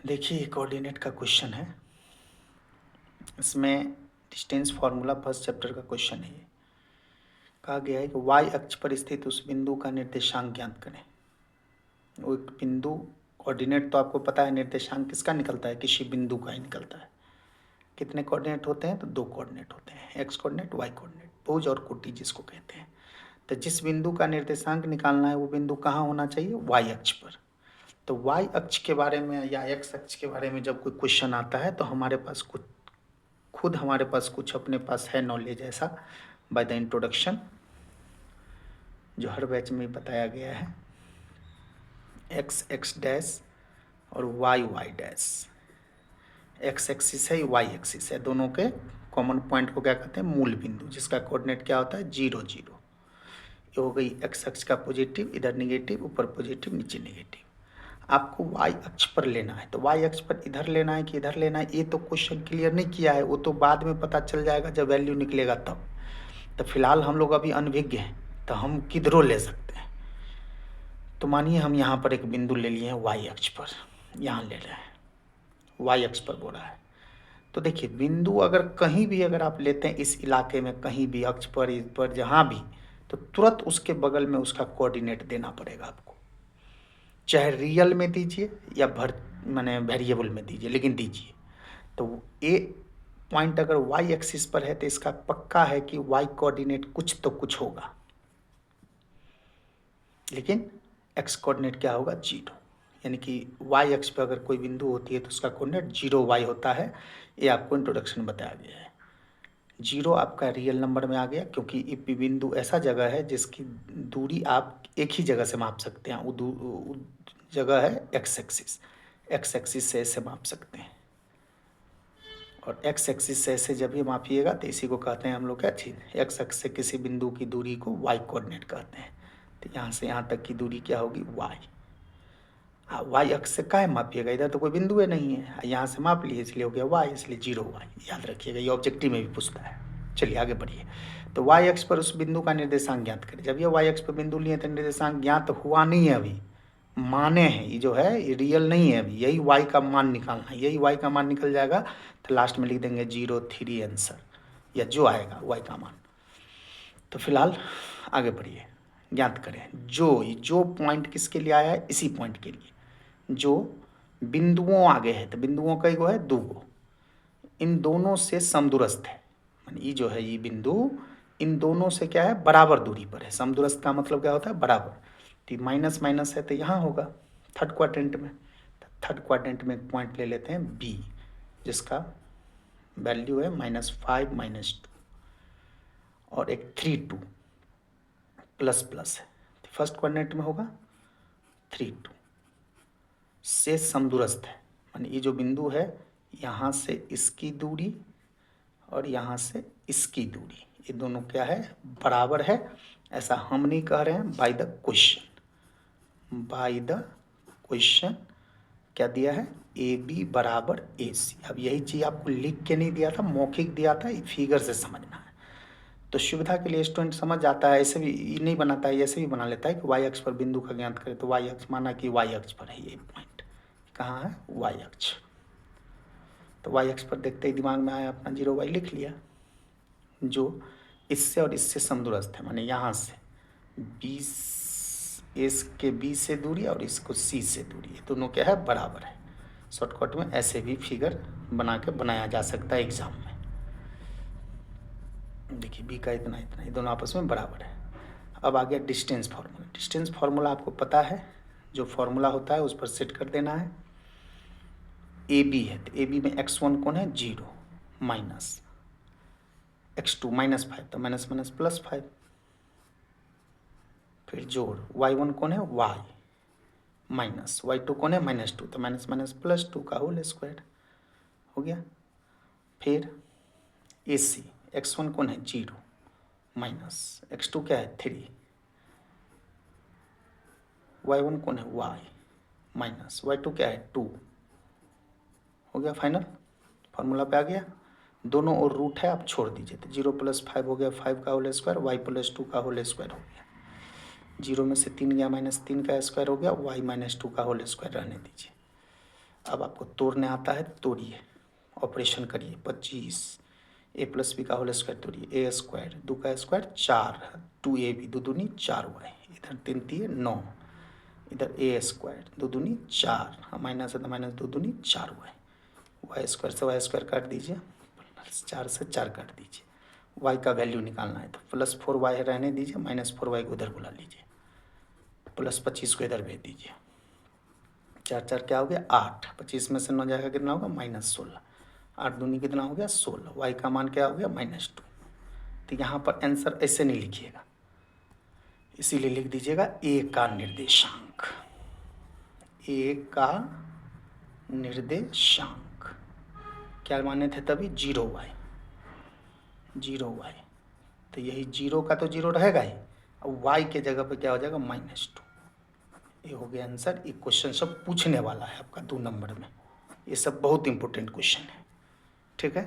देखिए कोऑर्डिनेट का क्वेश्चन है। इसमें डिस्टेंस फार्मूला फर्स्ट चैप्टर का क्वेश्चन है। ये कहा गया है कि वाई अक्ष पर स्थित उस बिंदु का निर्देशांक ज्ञात करें। वो एक बिंदु कोऑर्डिनेट तो आपको पता है, निर्देशांक किसका निकलता है? किसी बिंदु का ही निकलता है। कितने कोऑर्डिनेट होते हैं? तो 2 कोऑर्डिनेट होते हैं, एक्स कोऑर्डिनेट वाई कोऑर्डिनेट, भुज और कोटि जिसको कहते हैं। तो जिस बिंदु का निर्देशांक निकालना है वो बिंदु कहाँ होना चाहिए? वाई अक्ष पर। तो वाई अक्ष के बारे में या एक्स अक्ष के बारे में जब कोई क्वेश्चन आता है तो हमारे पास कुछ अपने पास है नॉलेज ऐसा, बाय द इंट्रोडक्शन, जो हर बैच में बताया गया है। एक्स एक्स डैश और Y Y dash, X axis है, वाई एक्सिस है, दोनों के कॉमन पॉइंट को क्या कहते हैं? मूल बिंदु, जिसका कोऑर्डिनेट क्या होता है? 0 0। ये हो गई एक्स अक्ष का पॉजिटिव, इधर निगेटिव, ऊपर पॉजिटिव नीचे निगेटिव। आपको वाई अक्ष पर लेना है, तो वाई अक्ष पर इधर लेना है कि इधर लेना है, ये तो क्वेश्चन क्लियर नहीं किया है। वो तो बाद में पता चल जाएगा जब वैल्यू निकलेगा तब। तो फिलहाल हम लोग अभी अनभिज्ञ हैं, तो हम किधरों ले सकते हैं। तो मानिए हम यहाँ पर एक बिंदु ले लिए हैं वाई अक्ष पर, यहाँ ले रहे हैं, वाई अक्ष पर बोला है। तो देखिए बिंदु अगर कहीं भी अगर आप लेते हैं इस इलाके में, कहीं भी अक्ष पर, इस पर, जहाँ भी, तो तुरंत उसके बगल में उसका कोऑर्डिनेट देना पड़ेगा आपको। चाहे रियल में दीजिए या माने वेरिएबल में दीजिए, लेकिन दीजिए। तो ए पॉइंट अगर वाई एक्सिस पर है तो इसका पक्का है कि वाई कोऑर्डिनेट कुछ तो कुछ होगा, लेकिन एक्स कोऑर्डिनेट क्या होगा? 0। यानी कि वाई एक्स पर अगर कोई बिंदु होती है तो उसका कोऑर्डिनेट 0 वाई होता है। ये आपको इंट्रोडक्शन बताया गया है। 0 आपका रियल नंबर में आ गया, क्योंकि ये बिंदु ऐसा जगह है जिसकी दूरी आप एक ही जगह से माप सकते हैं। वो जगह है एक्स एक्सिस, एक्स एक्सिस से ऐसे माप सकते हैं। और एक्स एक्सिस से ऐसे जब भी मापिएगा तो इसी को कहते हैं हम लोग क्या चीज़? एक्स एक्स से किसी बिंदु की दूरी को वाई कोऑर्डिनेट कहते हैं। तो यहाँ से यहाँ तक की दूरी क्या होगी? वाई। वाई अक्ष से काहे मापिएगा? इधर तो कोई बिंदु नहीं है, यहाँ से माप लिए इसलिए हो गया वाई, इसलिए 0 वाई। याद रखिएगा, ये ऑब्जेक्टिव में भी पूछता है। चलिए आगे बढ़िए। तो वाई अक्ष पर उस बिंदु का निर्देशांक ज्ञात करें। जब ये वाई अक्ष पर बिंदु लिए तो निर्देशांक ज्ञात हुआ नहीं है अभी, माने हैं। ये जो है ये रियल नहीं है अभी, यही वाई का मान निकालना है। यही वाई का मान निकल जाएगा तो लास्ट में लिख देंगे 0 3 आंसर, या जो आएगा वाई का मान। तो फिलहाल आगे बढ़िए, ज्ञात करें जो पॉइंट किसके लिए आया है? इसी पॉइंट के लिए, जो बिंदुओं आगे है। तो बिंदुओं कई गो है? 2 गो। इन दोनों से समदूरस्थ है, मानी ये जो है ये बिंदु इन दोनों से क्या है? बराबर दूरी पर है। समदूरस्थ का मतलब क्या होता है? बराबर। तो माइनस माइनस है तो यहाँ होगा थर्ड क्वाड्रेंट में। थर्ड क्वाड्रेंट में एक पॉइंट ले लेते हैं बी, जिसका वैल्यू है -5 -2, और एक 3 2 प्लस प्लस है। तो फर्स्ट क्वाड्रेंट में होगा 3 2 से समदूरस्थ है, मानी ये जो बिंदु है यहाँ से इसकी दूरी और यहाँ से इसकी दूरी, ये दोनों क्या है? बराबर है। ऐसा हम नहीं कह रहे हैं, by the question. By the question क्या दिया है? ए बी बराबर ए सी। अब यही चीज़ आपको लिख के नहीं दिया था, मौखिक दिया था, फिगर से समझना है। तो सुविधा के लिए स्टूडेंट समझ जाता है, ऐसे भी नहीं बनाता है, ऐसे भी बना लेता है कि वाई अक्ष पर बिंदु का ज्ञात करें। तो वाई अक्ष माना कि वाई अक्ष पर है ये पॉइंट, कहाँ है? वाई अक्ष। तो वाई अक्ष पर देखते ही दिमाग में आया अपना 0 वाई लिख लिया, जो इससे और इससे समदूरस्थ है, माने यहाँ से इसके बी से दूरी और इसको सी से दूरी, ये दोनों क्या है? बराबर है। शॉर्टकट में ऐसे भी फिगर बना के बनाया जा सकता है एग्जाम में। देखिए बी का इतना इतना, ये दोनों आपस में बराबर है। अब आ गया डिस्टेंस फार्मूला। डिस्टेंस फार्मूला आपको पता है, जो फार्मूला होता है उस पर सेट कर देना है। ए बी है तो ए बी में x1 कौन है? 0 माइनस x2 -5, तो माइनस माइनस +5, फिर जोड़ y1 कौन है? y माइनस y2 कौन है? -2, तो माइनस माइनस +2 का होल स्क्वायर हो गया। फिर ए सी, x1 कौन है? 0 माइनस x2 क्या है? 3, y1 कौन है? y माइनस y2 क्या है? 2 हो गया। फाइनल फार्मूला पे आ गया। दोनों और रूट है, आप छोड़ दीजिए। तो 0 + 5 हो गया 5 का होल स्क्वायर, y + 2 का होल स्क्वायर हो गया। 0 में से 3 गया, -3 का स्क्वायर हो गया, y -2 का होल स्क्वायर रहने दीजिए। अब आपको तोड़ने आता है, तोड़िए, ऑपरेशन करिए। 25 ए प्लस बी का होल स्क्वायर तोड़िए, ए स्क्वायर, 2 का स्क्वायर 4, 2ab, 2 दूनी 4y, इधर 3 तिये 9, इधर ए स्क्वायर, 2 दूनी 4, माइनस है तो माइनस 2 दूनी 4y, वाई स्क्वायर से वाई स्क्वायर काट दीजिए, प्लस 4 से 4 काट दीजिए, वाई का वैल्यू निकालना है तो प्लस 4y रहने दीजिए, माइनस 4y को उधर बुला लीजिए, प्लस 25 को इधर भेज दीजिए, 4 4 क्या हो गया 8, 25 में से 9 जाएगा कितना होगा -16, 8 दूनी कितना हो गया 16, वाई का मान क्या हो गया -2। तो यहाँ पर आंसर ऐसे नहीं लिखिएगा, इसीलिए लिख दीजिएगा ए का निर्देशांक, ए का निर्देशांक क्या माने थे तभी 0y, 0y, तो यही 0 का तो 0 रहेगा ही, अब y के जगह पे क्या हो जाएगा -2। ये हो गया आंसर। ये क्वेश्चन सब पूछने वाला है आपका 2 नंबर में, ये सब बहुत इंपॉर्टेंट क्वेश्चन है, ठीक है।